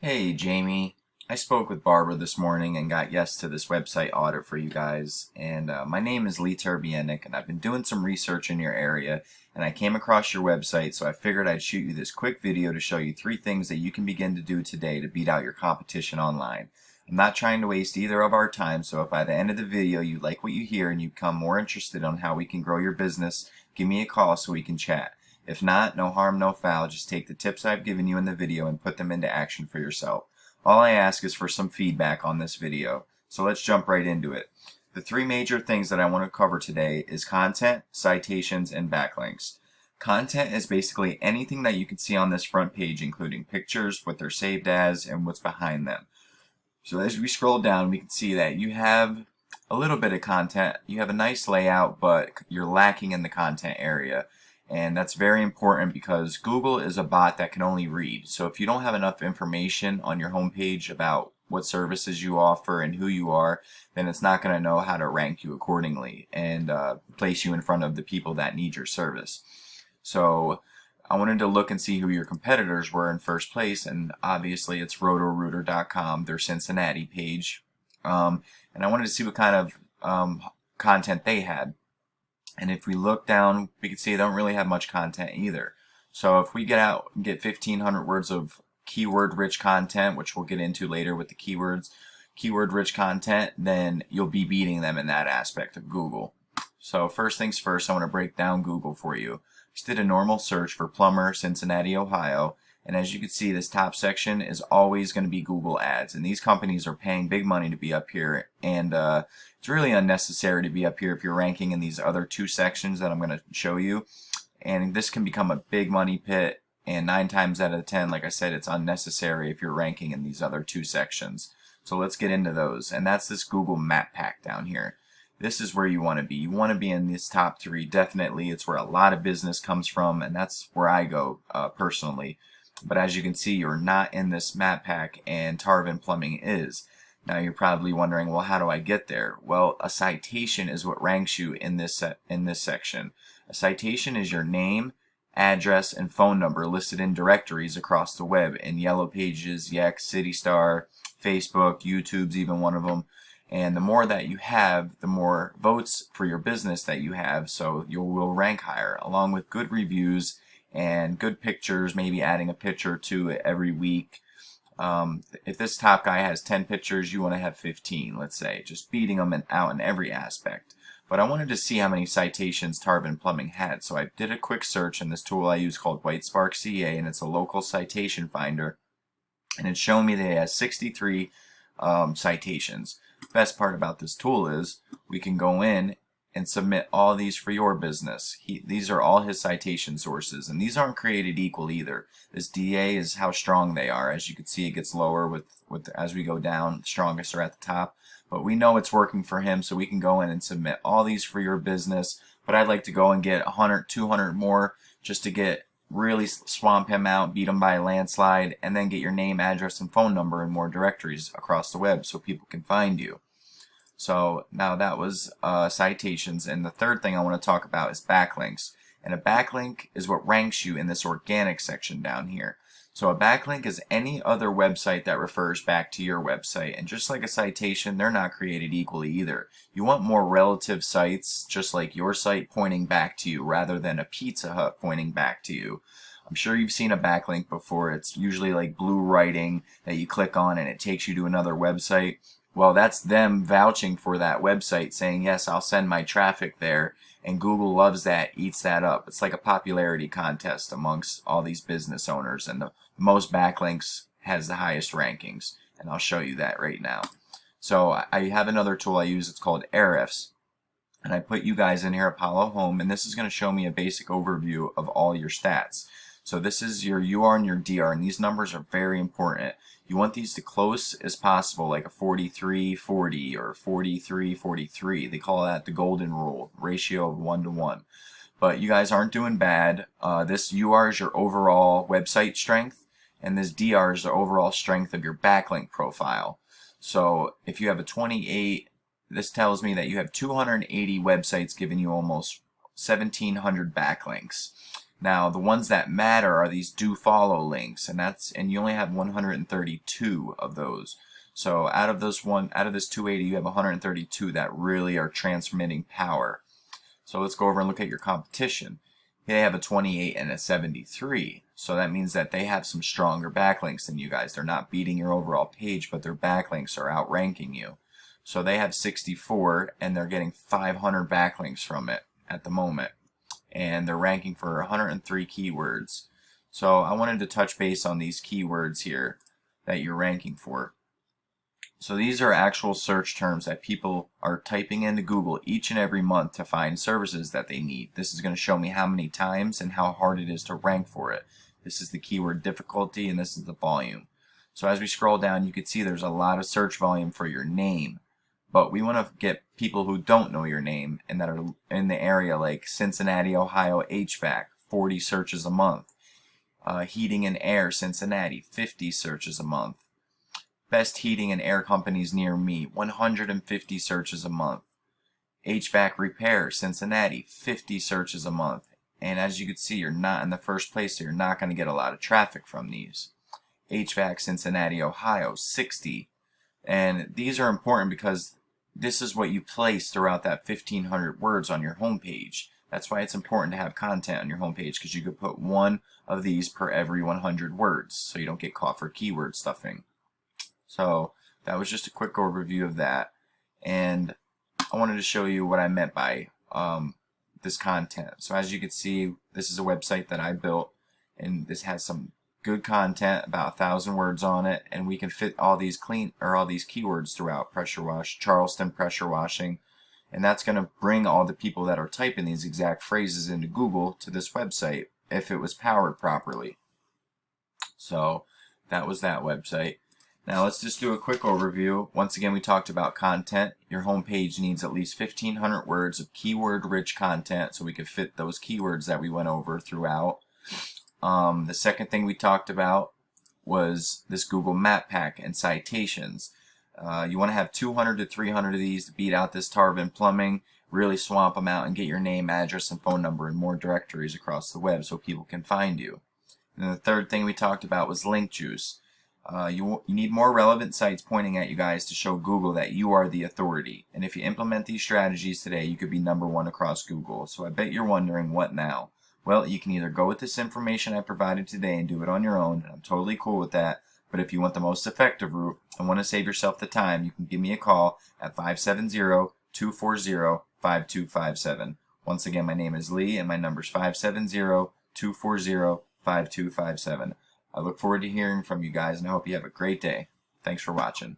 Hey Jamie, I spoke with Barbara this morning and got yes to this website audit for you guys. And my name is Lee Turbienik, and I've been doing some research in your area, and I came across your website, so I figured I'd shoot you this quick video to show you 3 things that you can begin to do today to beat out your competition online. I'm not trying to waste either of our time, so if by the end of the video you like what you hear and you become more interested on how we can grow your business, give me a call so we can chat. If not, no harm, no foul. Just take the tips I've given you in the video and put them into action for yourself. All I ask is for some feedback on this video. So let's jump right into it. The 3 major things that I want to cover today is content, citations, and backlinks. Content is basically anything that you can see on this front page, including pictures, what they're saved as, and what's behind them. So as we scroll down, we can see that you have a little bit of content. You have a nice layout, but you're lacking in the content area. And that's very important because Google is a bot that can only read. So if you don't have enough information on your homepage about what services you offer and who you are, then it's not going to know how to rank you accordingly and place you in front of the people that need your service. So I wanted to look and see who your competitors were in first place, and obviously it's rotorooter.com, their Cincinnati page. And I wanted to see what kind of content they had. And if we look down, we can see they don't really have much content either. So if we get out and get 1,500 words of keyword-rich content, which we'll get into later with the keywords, keyword-rich content, then you'll be beating them in that aspect of Google. So first things first, I want to break down Google for you. Just did a normal search for plumber, Cincinnati, Ohio. And as you can see, this top section is always going to be Google ads. And these companies are paying big money to be up here. And it's really unnecessary to be up here if you're ranking in these other 2 sections that I'm going to show you. And this can become a big money pit. And 9 times out of 10, like I said, it's unnecessary if you're ranking in these other 2 sections. So let's get into those. And that's this Google Map Pack down here. This is where you want to be. You want to be in these top 3, definitely. It's where a lot of business comes from, and that's where I go personally. But as you can see, you're not in this map pack, and Tarvin Plumbing is. Now you're probably wondering, well, how do I get there? Well, a citation is what ranks you in this section. A citation is your name, address, and phone number listed in directories across the web in Yellow Pages, Yext, CityStar, Facebook, YouTube's even one of them. And the more that you have, the more votes for your business that you have, so you will rank higher, along with good reviews and good pictures, maybe adding a picture to it every week. If this top guy has 10 pictures, you want to have 15, let's say, just beating them out in every aspect. But I wanted to see how many citations Tarvin Plumbing had, so I did a quick search in this tool I use called WhiteSpark CA, and it's a local citation finder, and it's showing me that it has 63 citations. Best part about this tool is we can go in and submit all these for your business. These are all his citation sources, and these aren't created equal either. This DA is how strong they are. As you can see, it gets lower with as we go down. The strongest are at the top, but we know it's working for him, so we can go in and submit all these for your business. But I'd like to go and get 100, 200 more just to get really swamp him out, beat him by a landslide, and then get your name, address, and phone number in more directories across the web so people can find you. So now that was citations, and the third thing I want to talk about is backlinks. And a backlink is what ranks you in this organic section down here. So a backlink is any other website that refers back to your website, and just like a citation, they're not created equally either. You want more relative sites, just like your site, pointing back to you rather than a Pizza Hut pointing back to you. I'm sure you've seen a backlink before. It's usually like blue writing that you click on and it takes you to another website. Well, that's them vouching for that website, saying, yes, I'll send my traffic there, and Google loves that, eats that up. It's like a popularity contest amongst all these business owners, and the most backlinks has the highest rankings, and I'll show you that right now. So I have another tool I use. It's called Arifs, and I put you guys in here, Apollo Home, and this is going to show me a basic overview of all your stats. So this is your UR and your DR, and these numbers are very important. You want these to close as possible, like a 43-40 or 43-43. They call that the golden rule, ratio of 1 to 1. But you guys aren't doing bad. This UR is your overall website strength, and this DR is the overall strength of your backlink profile. So if you have a 28, this tells me that you have 280 websites giving you almost 1,700 backlinks. Now, the ones that matter are these do follow links, and you only have 132 of those. So out of this 280, you have 132 that really are transmitting power. So let's go over and look at your competition. They have a 28 and a 73. So that means that they have some stronger backlinks than you guys. They're not beating your overall page, but their backlinks are outranking you. So they have 64 and they're getting 500 backlinks from it at the moment. And they're ranking for 103 keywords. So I wanted to touch base on these keywords here that you're ranking for. So these are actual search terms that people are typing into Google each and every month to find services that they need. This is going to show me how many times and how hard it is to rank for it. This is the keyword difficulty and this is the volume. So as we scroll down, you can see there's a lot of search volume for your name. But we want to get people who don't know your name and that are in the area, like Cincinnati, Ohio HVAC, 40 searches a month. Heating and Air, Cincinnati, 50 searches a month. Best heating and air companies near me, 150 searches a month. HVAC repair, Cincinnati, 50 searches a month. And as you can see, you're not in the first place, so you're not going to get a lot of traffic from these. HVAC, Cincinnati, Ohio, 60. And these are important because this is what you place throughout that 1,500 words on your homepage. That's why it's important to have content on your homepage, because you could put one of these per every 100 words, so you don't get caught for keyword stuffing. So that was just a quick overview of that, and I wanted to show you what I meant by this content. So as you can see, this is a website that I built, and this has some good content, about 1,000 words on it, and we can fit all these keywords throughout. Pressure wash, Charleston pressure washing, and that's going to bring all the people that are typing these exact phrases into Google to this website if it was powered properly. So that was that website. Now let's just do a quick overview. Once again, we talked about content. Your homepage needs at least 1,500 words of keyword-rich content so we could fit those keywords that we went over throughout. The second thing we talked about was this Google Map Pack and citations. You want to have 200 to 300 of these to beat out this Tarvin Plumbing, really swamp them out and get your name, address, and phone number in more directories across the web so people can find you. And the third thing we talked about was link juice. You need more relevant sites pointing at you guys to show Google that you are the authority. And if you implement these strategies today, you could be #1 across Google. So I bet you're wondering, what now? Well, you can either go with this information I provided today and do it on your own, and I'm totally cool with that. But if you want the most effective route and want to save yourself the time, you can give me a call at 570-240-5257. Once again, my name is Lee, and my number is 570-240-5257. I look forward to hearing from you guys, and I hope you have a great day. Thanks for watching.